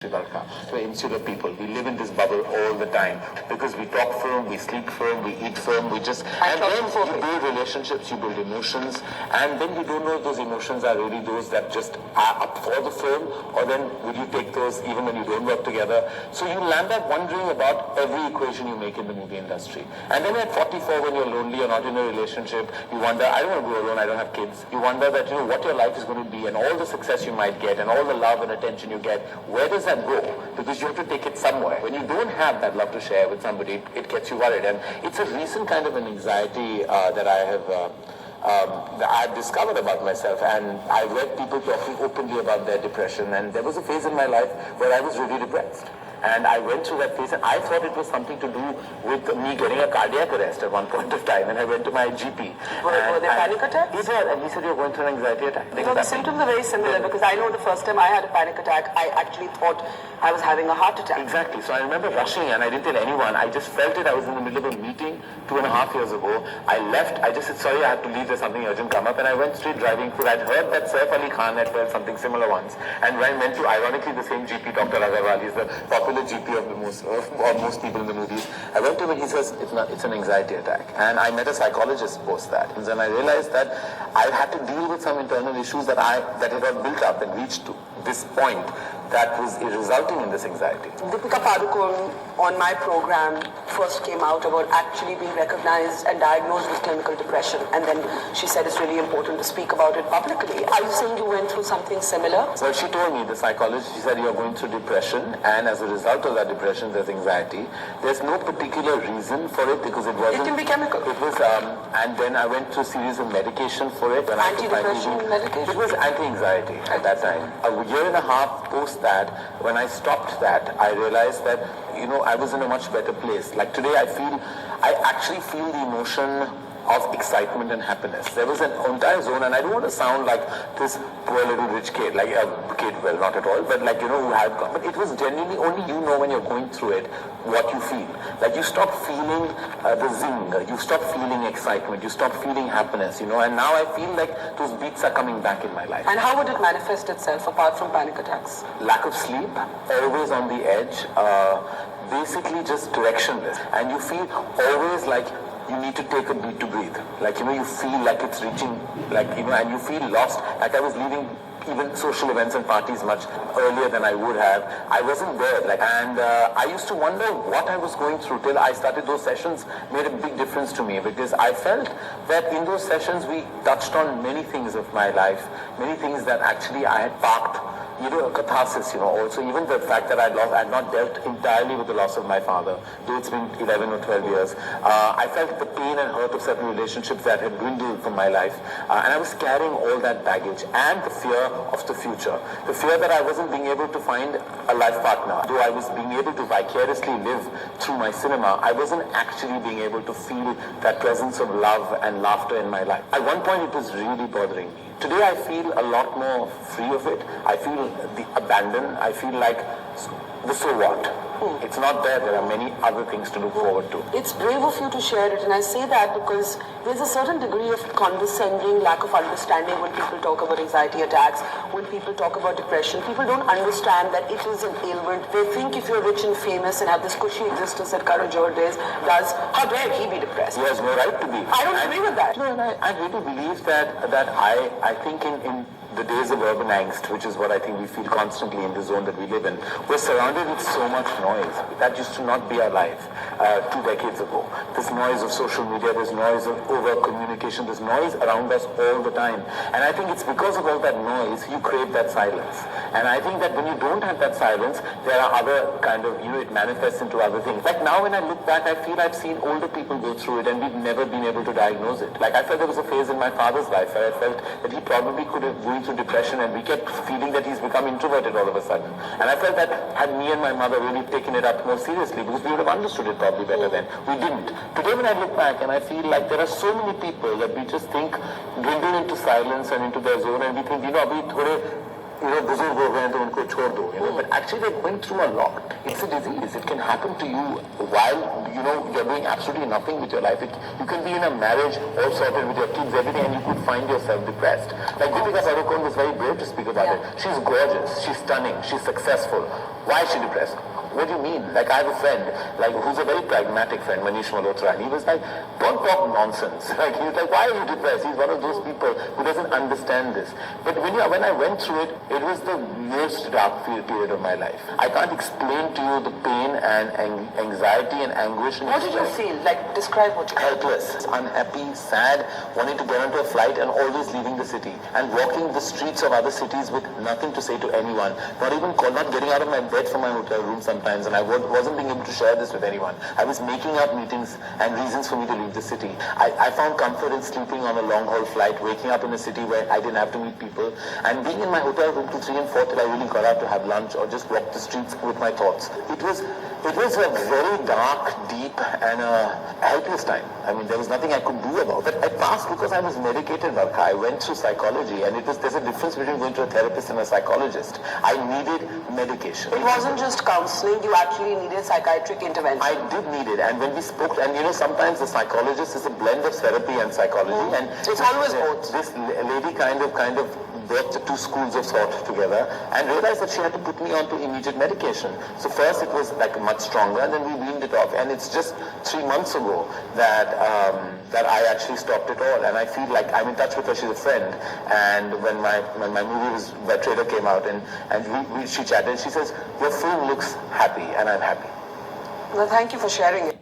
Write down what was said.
We're insular people. We live in this bubble all the time because we talk film, we sleep film, we eat film, we just... And then you build relationships, you build emotions, and then you don't know if those emotions are really those that just are up for the film, or then will you take those even when you don't work together? So you land up wondering about every equation you make in the movie industry. And then at 44, when you're lonely, you're not in a relationship, you wonder, I don't want to go alone, I don't have kids. You wonder that, what your life is going to be and all the success you might get and all the love and attention you get, where does that go? Because you have to take it somewhere. When you don't have that love to share with somebody, it gets you worried. And it's a recent kind of an anxiety that I've discovered about myself. And I read people talking openly about their depression. And there was a phase in my life where I was really depressed. And I went through that phase, and I thought it was something to do with me getting a cardiac arrest at one point of time. And I went to my GP. Were there panic attacks? He did, and he said, you're going through an anxiety attack. The symptoms are very similar, because I know the first time I had a panic attack, I actually thought I was having a heart attack. Exactly. So I remember rushing, and I didn't tell anyone. I just felt it. I was in the middle of a meeting 2.5 years ago. I left. I just said, sorry, I have to leave. There's something urgent come up. And I went straight driving through. I'd heard that Saif Ali Khan had felt something similar once. And when I went to, ironically, the same GP, Dr. Agarwal, he's the popular GP of most people in the movies. I went to him and he says, it's an anxiety attack. And I met a psychologist post that. And then I realized that I had to deal with some internal issues that had got built up and reached to this point that was resulting in this anxiety. Deepika Padukone on my program first came out about actually being recognized and diagnosed with clinical depression, and then she said it's really important to speak about it publicly. Are you saying you went through something similar? Well, she told me, the psychologist, she said you're going through depression, and as a result of that depression there's anxiety. There's no particular reason for it because it wasn't... It can be chemical. It was, and then I went through a series of medication for it. Antidepressant medication? It was anti-anxiety at that time. A year and a half post that, when I stopped that, I realized that, I was in a much better place. Like today I actually feel the emotion of excitement and happiness. There was an entire zone, and I don't want to sound like this poor little rich kid, like a kid, well, not at all, but like, who had gone. But it was genuinely only you know when you're going through it what you feel. Like you stop feeling the zing, you stop feeling excitement, you stop feeling happiness, and now I feel like those beats are coming back in my life. And how would it manifest itself apart from panic attacks? Lack of sleep, always on the edge, basically just directionless. And you feel always like you need to take a beat to breathe. Like, you feel like it's reaching, like, and you feel lost. Like I was leaving even social events and parties much earlier than I would have. I wasn't there. And I used to wonder what I was going through till I started those sessions. Made a big difference to me because I felt that in those sessions we touched on many things of my life, many things that actually I had parked. A catharsis, also even the fact that I had not dealt entirely with the loss of my father, though it's been 11 or 12 years. I felt the pain and hurt of certain relationships that had dwindled from my life. And I was carrying all that baggage and the fear of the future. The fear that I wasn't being able to find a life partner. Though I was being able to vicariously live through my cinema, I wasn't actually being able to feel that presence of love and laughter in my life. At one point it was really bothering me. Today I feel a lot more free of it. I feel the abandon. I feel like the so what. It's not there. There are many other things to look forward to. It's brave of you to share it, and I say that because there's a certain degree of condescending, lack of understanding when people talk about anxiety attacks, when people talk about depression. People don't understand that it is an ailment. They think if you're rich and famous and have this cushy existence that Karan Johar does, how dare he be depressed? He has no right to be. I don't agree with that. No, and I really believe that I think in the days of urban angst, which is what I think we feel constantly in the zone that we live in, we're surrounded with so much noise. That used to not be our life 2 decades ago. This noise of social media, this noise of over-communication, this noise around us all the time. And I think it's because of all that noise, you crave that silence. And I think that when you don't have that silence, there are other kind of, it manifests into other things. Like now when I look back, I feel I've seen older people go through it and we've never been able to diagnose it. Like I felt there was a phase in my father's life where I felt that he probably could have going through depression, and we kept feeling that he's become introverted all of a sudden. And I felt that had me and my mother really taken it up more seriously, because we would have understood it probably better then. We didn't. Today when I look back and I feel like there are so many people that we just think dwindle into silence and into their zone, and we think, abhi thode बुजुर्ग हो गए तो उनको छोड़ दो, but actually they're going through a lot. It's a disease. It can happen to you while, you're doing absolutely nothing with your life. You can be in a marriage, all sorted with your kids, everything, and you could find yourself depressed. Like Deepika Padukone was very brave to speak about it. She's gorgeous, she's stunning, she's successful. Why is she depressed? What do you mean? Like, I have a friend, who's a very pragmatic friend, Manish Malhotra, and he was like, don't talk nonsense. Like, he was like, why are you depressed? He's one of those people who doesn't understand this. But when I went through it, it was the most dark period of my life. I can't explain to you the pain and anxiety and anguish. And what did you feel? Like, describe what you felt. Helpless, unhappy, sad, wanting to get onto a flight and always leaving the city. And walking the streets of other cities with nothing to say to anyone. Not getting out of my bed from my hotel room sometimes, and I wasn't being able to share this with anyone. I was making up meetings and reasons for me to leave the city. I found comfort in sleeping on a long-haul flight, waking up in a city where I didn't have to meet people, and being in my hotel room till 3 and 4 till I really got out to have lunch or just walk the streets with my thoughts. It was a very dark, deep, and a helpless time. I mean, there was nothing I could do about it. I passed because I was medicated, Varka. I went through psychology, and there's a difference between going to a therapist and a psychologist. I needed medication. It wasn't just counseling, you actually needed psychiatric intervention. I did need it, and when we spoke, and sometimes the psychologist is a blend of therapy and psychology, and it's always both. This lady kind of brought the two schools of thought together and realized that she had to put me onto immediate medication. So first it was much stronger, and then we weaned it off, and it's just 3 months ago that I actually stopped it all, and I feel like I'm in touch with her. She's a friend, and when my movie Trader came out, and she chatted, she says, your film looks happy, and I'm happy. Well, thank you for sharing it.